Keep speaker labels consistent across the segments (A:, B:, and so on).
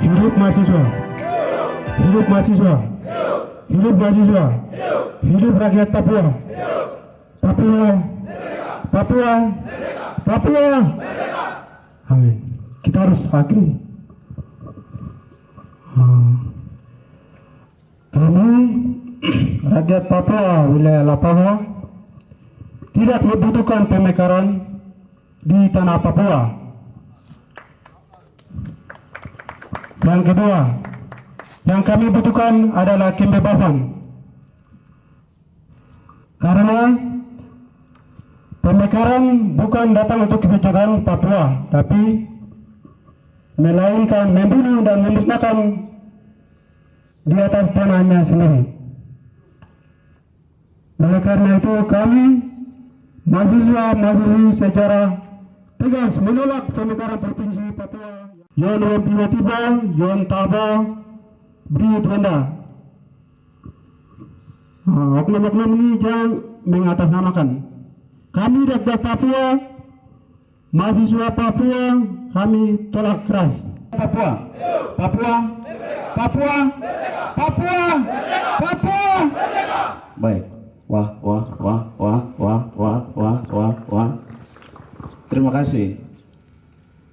A: Hidup mahasiswa. Hidup mahasiswa. Hidup mahasiswa. Hidup rakyat Papua. Papua. Papua. Papua. Amin. Kita harus akhiri. Kami rakyat Papua wilayah Lapago tidak membutuhkan pemekaran di tanah Papua. Yang kedua, yang kami butuhkan adalah kebebasan. Karena pemekaran bukan datang untuk kesejahteraan Papua, tapi melainkan membunuh dan memusnahkan di atas tanahnya sendiri. Oleh karena itu kami mahasiswa secara tegas menolak pemekaran provinsi Papua. Yon tiba-tiba, yon taba, beri tanda. Oknum-oknum ini jangan mengatasnamakan. Kami rakyat Papua, mahasiswa Papua, kami tolak keras. Papua, Papua, Papua, Papua, Papua.
B: Baik. Wah. Terima kasih.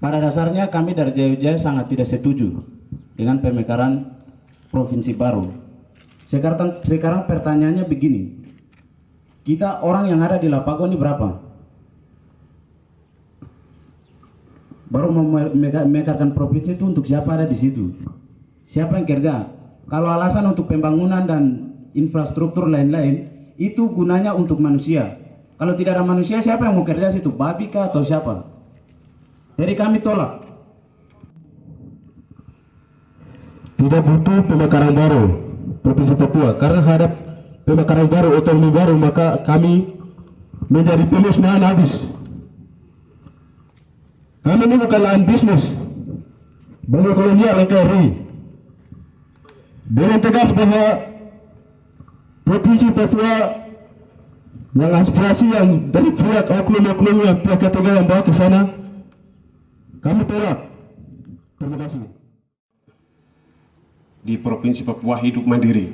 B: Pada dasarnya kami dari Jaya sangat tidak setuju dengan pemekaran provinsi baru. Sekarang pertanyaannya begini. Kita orang yang ada di Lapago ini berapa? Baru memekarkan provinsi itu untuk siapa ada di situ? Siapa yang kerja? Kalau alasan untuk pembangunan dan infrastruktur lain-lain, itu gunanya untuk manusia. Kalau tidak ada manusia, siapa yang mau kerja situ? Babi kah atau siapa? Jadi kami tolak.
A: Tidak butuh pemekaran baru provinsi Papua. Karena hadap pemekaran baru, otonomi baru, maka kami menjadi pemusnahan habis. Kami ini bukan lahan bisnis banyak kolonial NKRI. Dengan tegas bahwa provinsi Papua yang aspirasi yang dari pihak oknum-oknum yang pihak ketiga yang bawa ke sana, kami tolak. Terima kasih.
C: Di provinsi Papua hidup mandiri.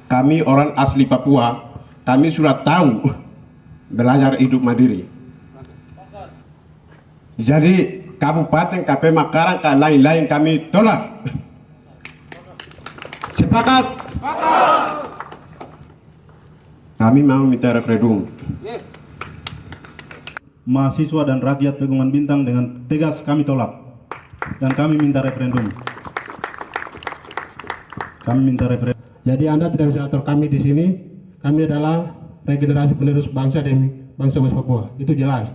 C: Kami orang asli Papua, kami sudah tahu belajar hidup mandiri. Jadi kabupaten KP Makaran dan lain-lain kami tolak. Sepakat? Kami mau minta referendum.
A: Mahasiswa dan rakyat Pegunungan Bintang dengan tegas kami tolak. Dan kami minta referendum. Kami minta referendum. Jadi Anda tidak bisa atur kami di sini. Kami adalah regenerasi penerus bangsa dan bangsa Papua. Itu jelas.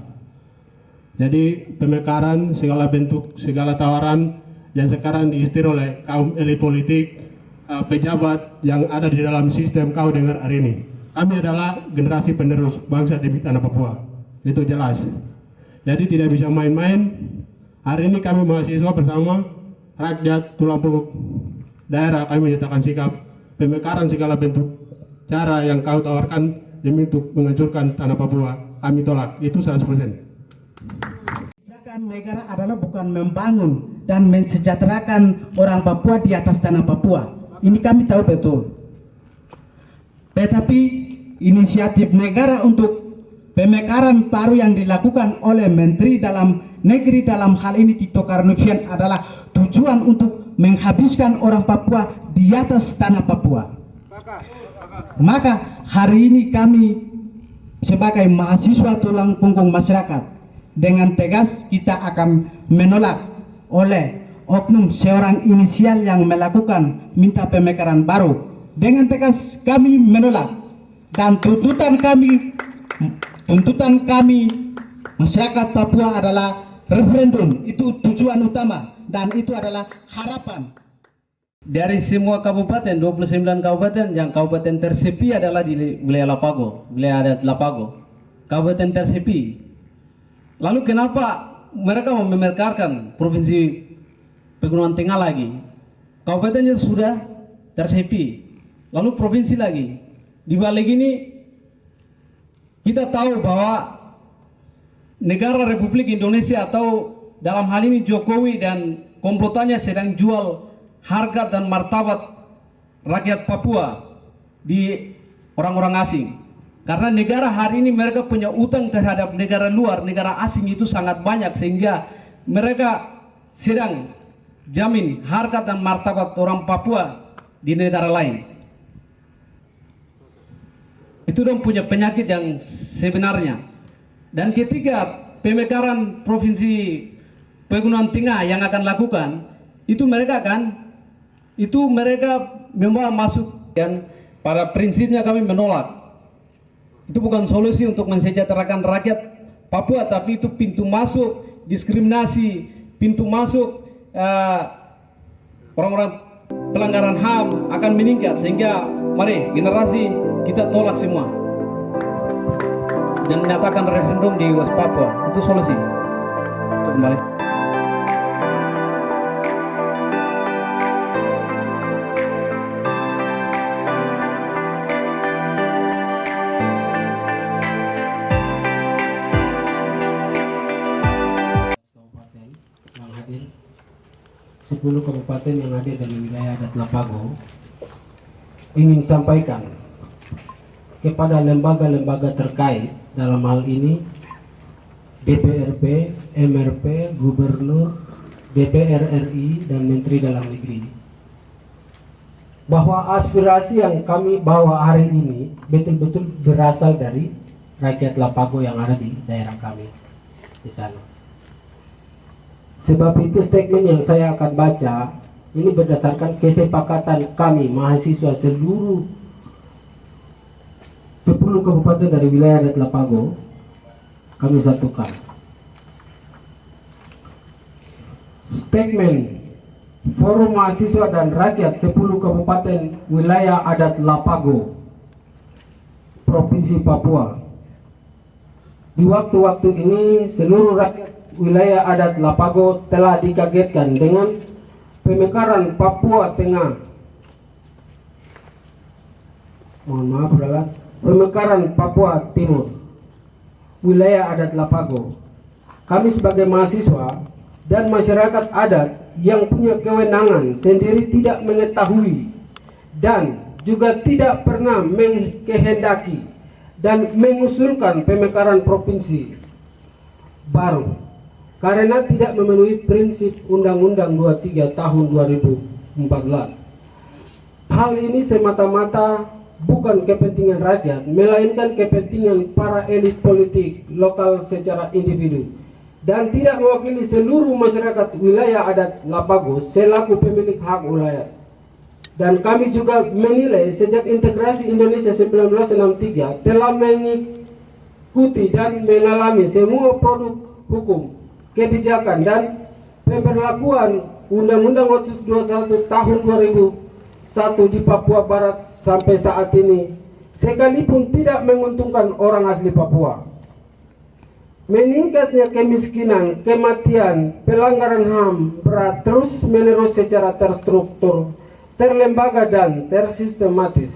A: Jadi pemekaran segala bentuk, segala tawaran yang sekarang diistir oleh kaum elit politik, pejabat yang ada di dalam sistem kau dengar hari ini. Kami adalah generasi penerus bangsa di tanah Papua. Itu jelas. Jadi tidak bisa main-main. Hari ini kami mahasiswa bersama rakyat tulang punggung daerah kami menyatakan sikap pemekaran segala bentuk cara yang kau tawarkan demi untuk menghancurkan tanah Papua. Kami tolak. Itu 100%.
D: Kebijakan negara adalah bukan membangun dan mensejahterakan orang Papua di atas tanah Papua. Ini kami tahu betul. Tetapi inisiatif negara untuk pemekaran baru yang dilakukan oleh Menteri Dalam Negeri dalam hal ini Tito Karnavian adalah tujuan untuk menghabiskan orang Papua di atas tanah Papua. Maka hari ini kami sebagai mahasiswa tulang punggung masyarakat dengan tegas kita akan menolak oleh oknum seorang inisial yang melakukan minta pemekaran baru. Dengan tegas kami menolak dan tuntutan kami masyarakat Papua adalah referendum. Itu tujuan utama dan itu adalah harapan.
B: Dari semua kabupaten, 29 kabupaten, yang kabupaten tersepi adalah di wilayah Lapago, wilayah adat Lapago, kabupaten tersepi. Lalu kenapa mereka mau memekarkan provinsi Pegunungan Tengah lagi? Kabupatennya sudah tersepi, lalu provinsi lagi. Di balik ini kita tahu bahwa negara Republik Indonesia atau dalam hal ini Jokowi dan komplotannya sedang jual harga dan martabat rakyat Papua di orang-orang asing. Karena negara hari ini mereka punya utang terhadap negara luar, negara asing itu sangat banyak, sehingga mereka sedang jamin harga dan martabat orang Papua di negara lain. Itu dong punya penyakit yang sebenarnya. Dan ketika pemekaran Provinsi Pegunungan Tengah yang akan lakukan, itu mereka membawa masuk, dan pada prinsipnya kami menolak. Itu bukan solusi untuk mensejahterakan rakyat Papua, tapi itu pintu masuk diskriminasi, pintu masuk orang-orang pelanggaran HAM akan meningkat, sehingga mari generasi kita tolak semua dan menyatakan referendum di West Papua. Itu solusi untuk kembali. Yang hadir 10 kabupaten yang hadir dari wilayah adat Lapago ingin sampaikan kepada lembaga-lembaga terkait, dalam hal ini DPRP, MRP, Gubernur, DPR RI, dan Menteri Dalam Negeri, bahwa aspirasi yang kami bawa hari ini betul-betul berasal dari rakyat Lapago yang ada di daerah kami di sana. Sebab itu statement yang saya akan baca ini berdasarkan kesepakatan kami mahasiswa seluruh 10 kabupaten dari wilayah adat Lapago, kami satukan. Statement Forum Mahasiswa dan Rakyat 10 Kabupaten Wilayah Adat Lapago, Provinsi Papua. Di waktu-waktu ini seluruh rakyat wilayah adat Lapago telah dikagetkan dengan pemekaran Papua Tengah. Mohon maaf, saudara. Pemekaran Papua Timur, wilayah adat Lapago. Kami sebagai mahasiswa dan masyarakat adat yang punya kewenangan sendiri tidak mengetahui dan juga tidak pernah mengkehendaki dan mengusulkan pemekaran provinsi baru karena tidak memenuhi prinsip Undang-Undang 23 tahun 2014. Hal ini semata-mata bukan kepentingan rakyat, melainkan kepentingan para elit politik lokal secara individu, dan tidak mewakili seluruh masyarakat wilayah adat Lapago selaku pemilik hak wilayah. Dan kami juga menilai sejak integrasi Indonesia 1963 telah mengikuti dan mengalami semua produk hukum, kebijakan, dan pemberlakuan Undang-Undang 21 tahun 2001 di Papua Barat sampai saat ini, sekalipun tidak menguntungkan orang asli Papua. Meningkatnya kemiskinan, kematian, pelanggaran HAM berat terus menerus secara terstruktur, terlembaga, dan tersistematis,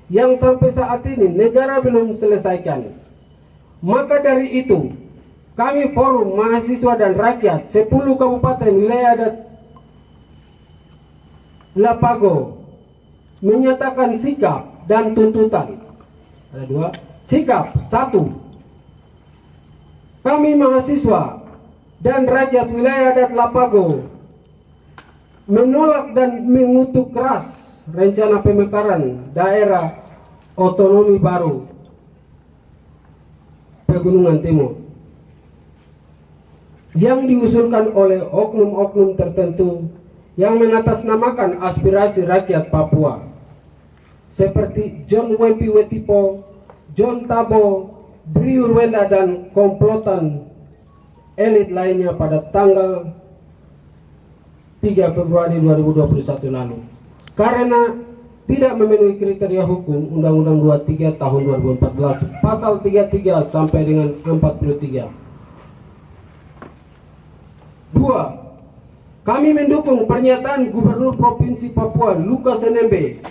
B: yang sampai saat ini negara belum selesaikan. Maka dari itu, kami Forum Mahasiswa dan Rakyat 10 Kabupaten Wilayah Adat Lapago menyatakan sikap dan tuntutan. Ada dua sikap. Satu, kami mahasiswa dan rakyat wilayah adat Lapago menolak dan mengutuk keras rencana pemekaran daerah otonomi baru Pegunungan Timur yang diusulkan oleh oknum-oknum tertentu yang mengatasnamakan aspirasi rakyat Papua, seperti John Wempi Wetipo, John Tabo, Briur Wenda, dan komplotan elit lainnya pada tanggal 3 Februari 2021 lalu, karena tidak memenuhi kriteria hukum Undang-Undang 23 tahun 2014 pasal 33 sampai dengan 43. 2. Kami mendukung pernyataan Gubernur Provinsi Papua Lukas NMB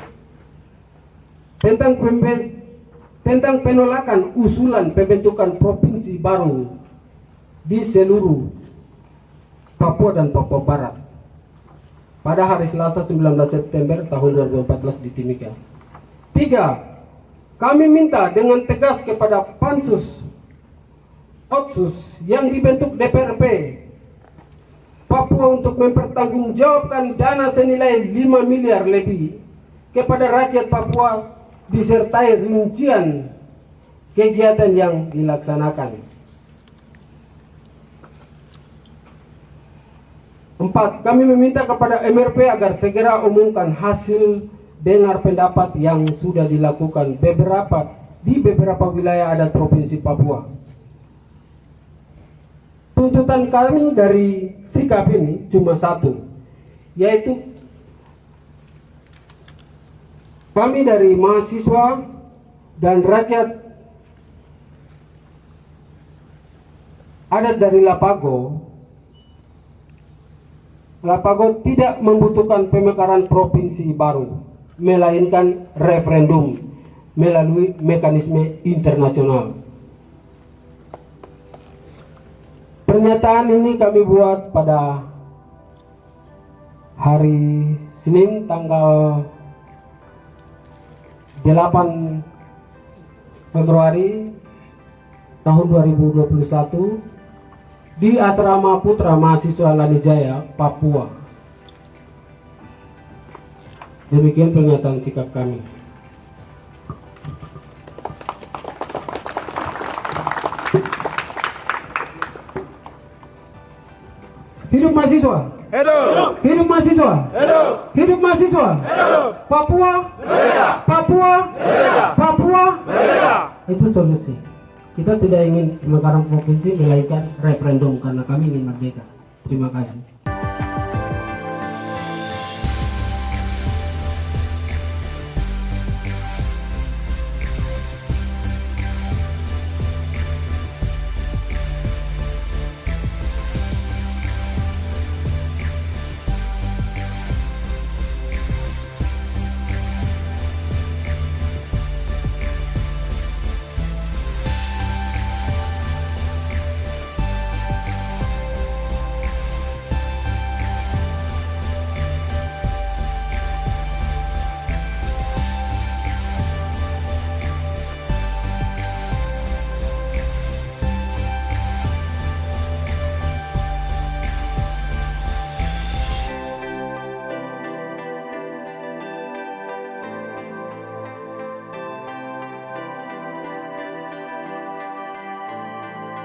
B: tentang penolakan usulan pembentukan provinsi baru
E: di seluruh Papua dan Papua Barat pada hari Selasa 19 September tahun 2014 di Timika. 3. Kami minta dengan tegas kepada Pansus Otsus yang dibentuk DPRP Papua untuk mempertanggungjawabkan dana senilai 5 miliar lebih kepada rakyat Papua disertai rincian kegiatan yang dilaksanakan. 4. Kami meminta kepada MRP agar segera umumkan hasil dengar pendapat yang sudah dilakukan di beberapa wilayah adat Provinsi Papua. Tuntutan kami dari sikap ini cuma satu, yaitu kami dari mahasiswa dan rakyat adat dari Lapago tidak membutuhkan pemekaran provinsi baru, melainkan referendum melalui mekanisme internasional. Pernyataan ini kami buat pada hari Senin tanggal 8 Februari tahun 2021 di Asrama Putra Mahasiswa Lanijaya, Papua. Demikian pernyataan sikap kami. Hidup mahasiswa.
F: Hidup.
E: Hidup mahasiswa.
F: Hidup.
E: Hidup mahasiswa.
F: Hidup.
E: Papua.
F: Merdeka.
E: Papua.
F: Merdeka.
E: Papua.
F: Merdeka.
E: Itu solusi. Kita tidak ingin pemekaran provinsi, melainkan referendum karena kami ingin merdeka. Terima kasih.